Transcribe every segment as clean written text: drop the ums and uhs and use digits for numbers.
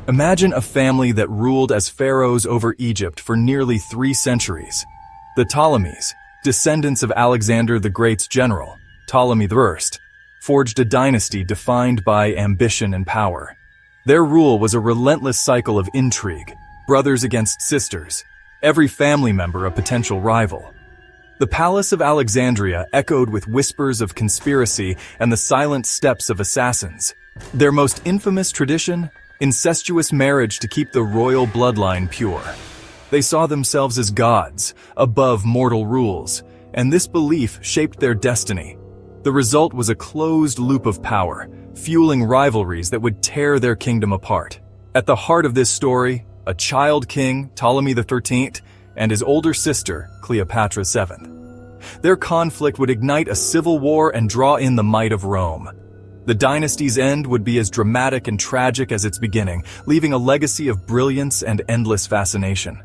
Imagine a family that ruled as pharaohs over Egypt for nearly 3 centuries. The Ptolemies, descendants of Alexander the Great's general, Ptolemy I, forged a dynasty defined by ambition and power. Their rule was a relentless cycle of intrigue, brothers against sisters, every family member a potential rival. The Palace of Alexandria echoed with whispers of conspiracy and the silent steps of assassins. Their most infamous tradition? Incestuous marriage to keep the royal bloodline pure. They saw themselves as gods, above mortal rules, and this belief shaped their destiny. The result was a closed loop of power, fueling rivalries that would tear their kingdom apart. At the heart of this story, a child king, Ptolemy XIII, and his older sister, Cleopatra VII. Their conflict would ignite a civil war and draw in the might of Rome. The dynasty's end would be as dramatic and tragic as its beginning, leaving a legacy of brilliance and endless fascination.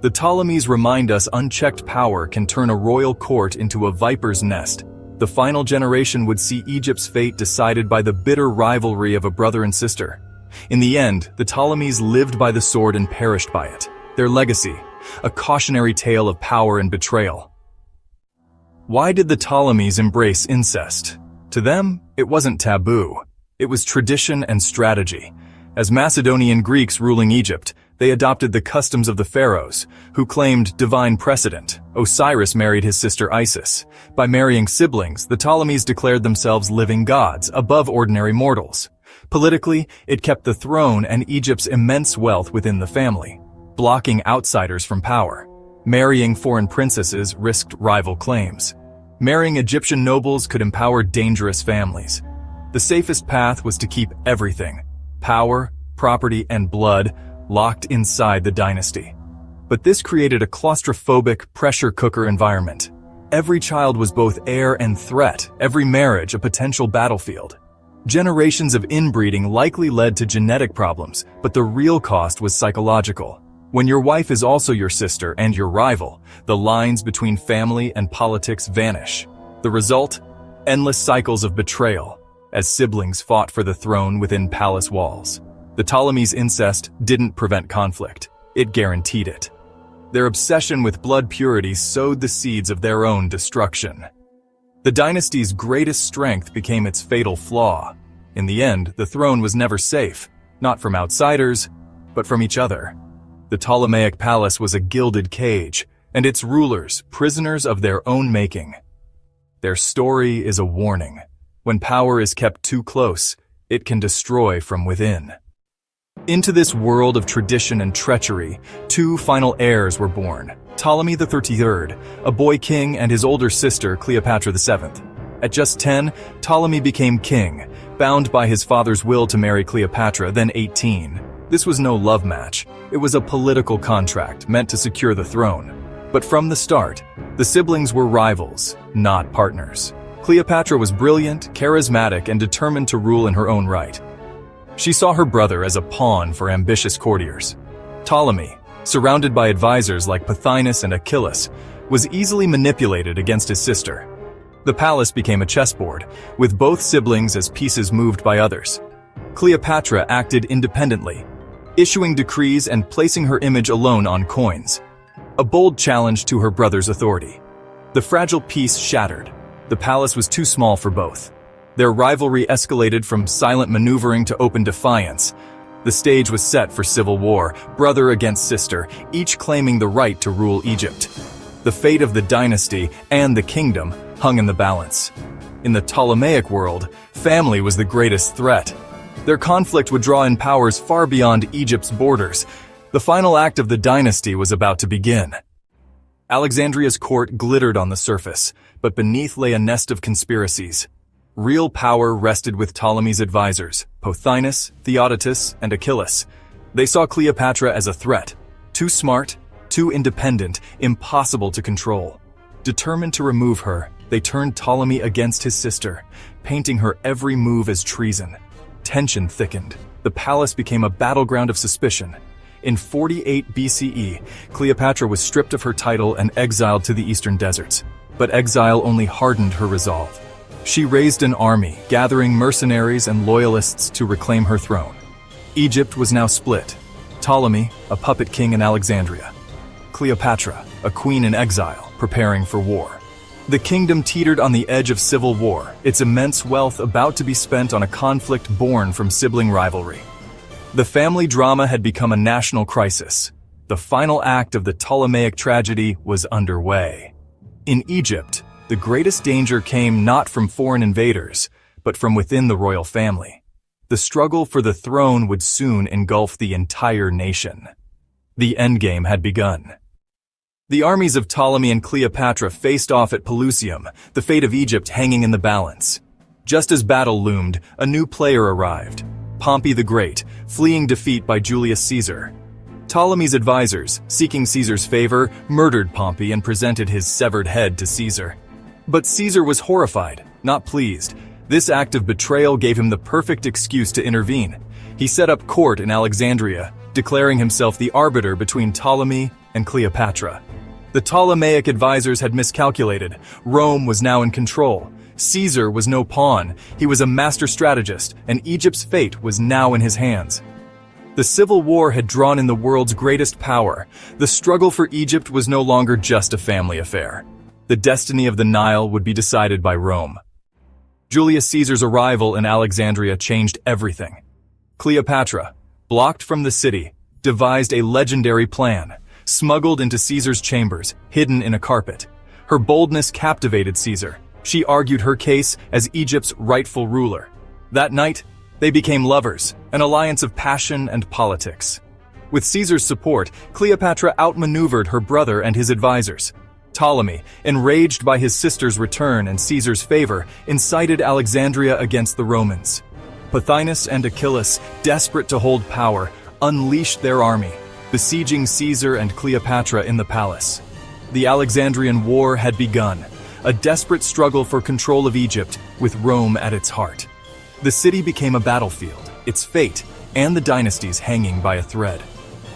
The Ptolemies remind us unchecked power can turn a royal court into a viper's nest. The final generation would see Egypt's fate decided by the bitter rivalry of a brother and sister. In the end, the Ptolemies lived by the sword and perished by it. Their legacy, a cautionary tale of power and betrayal. Why did the Ptolemies embrace incest? To them, it wasn't taboo. It was tradition and strategy. As Macedonian Greeks ruling Egypt, they adopted the customs of the pharaohs, who claimed divine precedent. Osiris married his sister Isis. By marrying siblings, the Ptolemies declared themselves living gods, above ordinary mortals. Politically, it kept the throne and Egypt's immense wealth within the family, blocking outsiders from power. Marrying foreign princesses risked rival claims. Marrying Egyptian nobles could empower dangerous families. The safest path was to keep everything, power, property, and blood, locked inside the dynasty. But this created a claustrophobic, pressure cooker environment. Every child was both heir and threat, every marriage a potential battlefield. Generations of inbreeding likely led to genetic problems, but the real cost was psychological. When your wife is also your sister and your rival, the lines between family and politics vanish. The result? Endless cycles of betrayal, as siblings fought for the throne within palace walls. The Ptolemies' incest didn't prevent conflict, it guaranteed it. Their obsession with blood purity sowed the seeds of their own destruction. The dynasty's greatest strength became its fatal flaw. In the end, the throne was never safe, not from outsiders, but from each other. The Ptolemaic palace was a gilded cage, and its rulers, prisoners of their own making. Their story is a warning. When power is kept too close, it can destroy from within. Into this world of tradition and treachery, 2 final heirs were born. Ptolemy XIII, a boy king, and his older sister, Cleopatra VII. At just 10, Ptolemy became king, bound by his father's will to marry Cleopatra, then 18. This was no love match. It was a political contract meant to secure the throne. But from the start, the siblings were rivals, not partners. Cleopatra was brilliant, charismatic, and determined to rule in her own right. She saw her brother as a pawn for ambitious courtiers. Ptolemy, surrounded by advisors like Pothinus and Achilles, was easily manipulated against his sister. The palace became a chessboard, with both siblings as pieces moved by others. Cleopatra acted independently, issuing decrees and placing her image alone on coins, a bold challenge to her brother's authority. The fragile peace shattered. The palace was too small for both. Their rivalry escalated from silent maneuvering to open defiance. The stage was set for civil war, brother against sister, each claiming the right to rule Egypt. The fate of the dynasty and the kingdom hung in the balance. In the Ptolemaic world, family was the greatest threat. Their conflict would draw in powers far beyond Egypt's borders. The final act of the dynasty was about to begin. Alexandria's court glittered on the surface, but beneath lay a nest of conspiracies. Real power rested with Ptolemy's advisors, Pothinus, Theodotus, and Achilles. They saw Cleopatra as a threat, too smart, too independent, impossible to control. Determined to remove her, they turned Ptolemy against his sister, painting her every move as treason. Tension thickened. The palace became a battleground of suspicion. In 48 BCE, Cleopatra was stripped of her title and exiled to the eastern deserts. But exile only hardened her resolve. She raised an army, gathering mercenaries and loyalists to reclaim her throne. Egypt was now split. Ptolemy, a puppet king in Alexandria. Cleopatra, a queen in exile, preparing for war. The kingdom teetered on the edge of civil war, its immense wealth about to be spent on a conflict born from sibling rivalry. The family drama had become a national crisis. The final act of the Ptolemaic tragedy was underway. In Egypt, the greatest danger came not from foreign invaders, but from within the royal family. The struggle for the throne would soon engulf the entire nation. The endgame had begun. The armies of Ptolemy and Cleopatra faced off at Pelusium, the fate of Egypt hanging in the balance. Just as battle loomed, a new player arrived. Pompey the Great, fleeing defeat by Julius Caesar. Ptolemy's advisors, seeking Caesar's favor, murdered Pompey and presented his severed head to Caesar. But Caesar was horrified, not pleased. This act of betrayal gave him the perfect excuse to intervene. He set up court in Alexandria, declaring himself the arbiter between Ptolemy and Cleopatra. The Ptolemaic advisors had miscalculated. Rome was now in control. Caesar was no pawn. He was a master strategist, and Egypt's fate was now in his hands. The civil war had drawn in the world's greatest power. The struggle for Egypt was no longer just a family affair. The destiny of the Nile would be decided by Rome. Julius Caesar's arrival in Alexandria changed everything. Cleopatra, blocked from the city, devised a legendary plan, smuggled into Caesar's chambers, hidden in a carpet. Her boldness captivated Caesar. She argued her case as Egypt's rightful ruler. That night, they became lovers, an alliance of passion and politics. With Caesar's support, Cleopatra outmaneuvered her brother and his advisors. Ptolemy, enraged by his sister's return and Caesar's favor, incited Alexandria against the Romans. Pothinus and Achilles, desperate to hold power, unleashed their army, besieging Caesar and Cleopatra in the palace. The Alexandrian War had begun, a desperate struggle for control of Egypt, with Rome at its heart. The city became a battlefield, its fate and the dynasties hanging by a thread.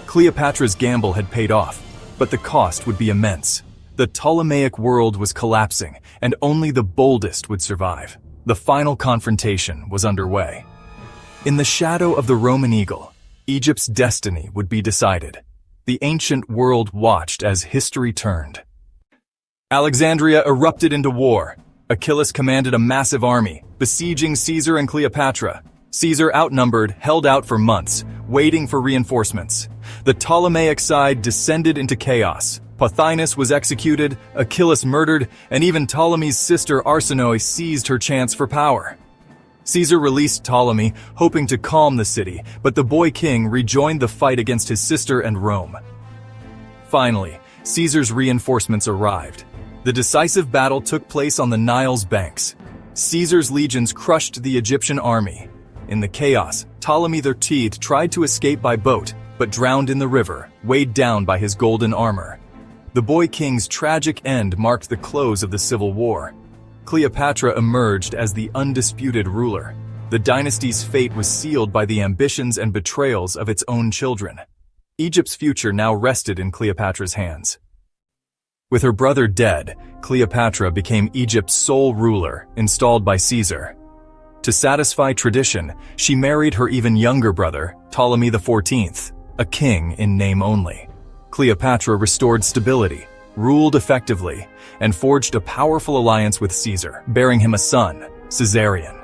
Cleopatra's gamble had paid off, but the cost would be immense. The Ptolemaic world was collapsing, and only the boldest would survive. The final confrontation was underway. In the shadow of the Roman eagle, Egypt's destiny would be decided. The ancient world watched as history turned. Alexandria erupted into war. Achilles commanded a massive army, besieging Caesar and Cleopatra. Caesar, outnumbered, held out for months, waiting for reinforcements. The Ptolemaic side descended into chaos. Pothinus was executed, Achilles murdered, and even Ptolemy's sister Arsinoe seized her chance for power. Caesar released Ptolemy, hoping to calm the city, but the boy king rejoined the fight against his sister and Rome. Finally, Caesar's reinforcements arrived. The decisive battle took place on the Nile's banks. Caesar's legions crushed the Egyptian army. In the chaos, Ptolemy XIII tried to escape by boat, but drowned in the river, weighed down by his golden armor. The boy king's tragic end marked the close of the civil war. Cleopatra emerged as the undisputed ruler. The dynasty's fate was sealed by the ambitions and betrayals of its own children. Egypt's future now rested in Cleopatra's hands. With her brother dead, Cleopatra became Egypt's sole ruler, installed by Caesar. To satisfy tradition, she married her even younger brother, Ptolemy XIV, a king in name only. Cleopatra restored stability, ruled effectively, and forged a powerful alliance with Caesar, bearing him a son, Caesarion.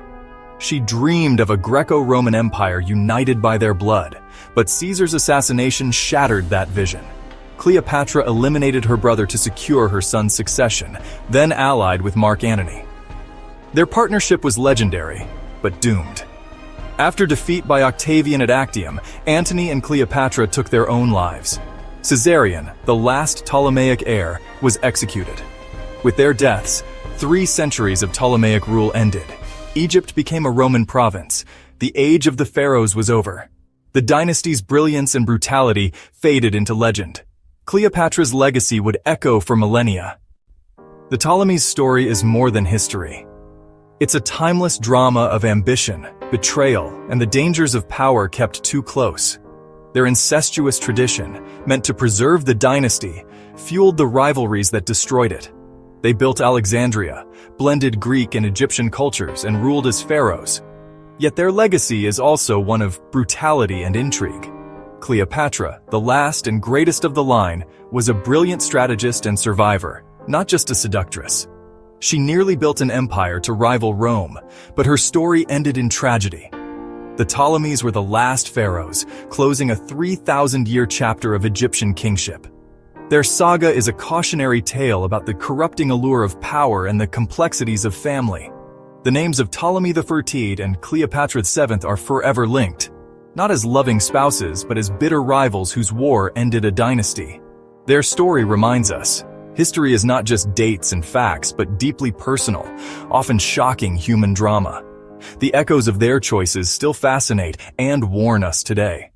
She dreamed of a Greco-Roman empire united by their blood, but Caesar's assassination shattered that vision. Cleopatra eliminated her brother to secure her son's succession, then allied with Mark Antony. Their partnership was legendary, but doomed. After defeat by Octavian at Actium, Antony and Cleopatra took their own lives. Caesarion, the last Ptolemaic heir, was executed. With their deaths, 3 centuries of Ptolemaic rule ended. Egypt became a Roman province. The age of the pharaohs was over. The dynasty's brilliance and brutality faded into legend. Cleopatra's legacy would echo for millennia. The Ptolemies' story is more than history. It's a timeless drama of ambition, betrayal, and the dangers of power kept too close. Their incestuous tradition, meant to preserve the dynasty, fueled the rivalries that destroyed it. They built Alexandria, blended Greek and Egyptian cultures, and ruled as pharaohs. Yet their legacy is also one of brutality and intrigue. Cleopatra, the last and greatest of the line, was a brilliant strategist and survivor, not just a seductress. She nearly built an empire to rival Rome, but her story ended in tragedy. The Ptolemies were the last pharaohs, closing a 3,000-year chapter of Egyptian kingship. Their saga is a cautionary tale about the corrupting allure of power and the complexities of family. The names of Ptolemy XIII and Cleopatra VII are forever linked, not as loving spouses, but as bitter rivals whose war ended a dynasty. Their story reminds us, history is not just dates and facts, but deeply personal, often shocking human drama. The echoes of their choices still fascinate and warn us today.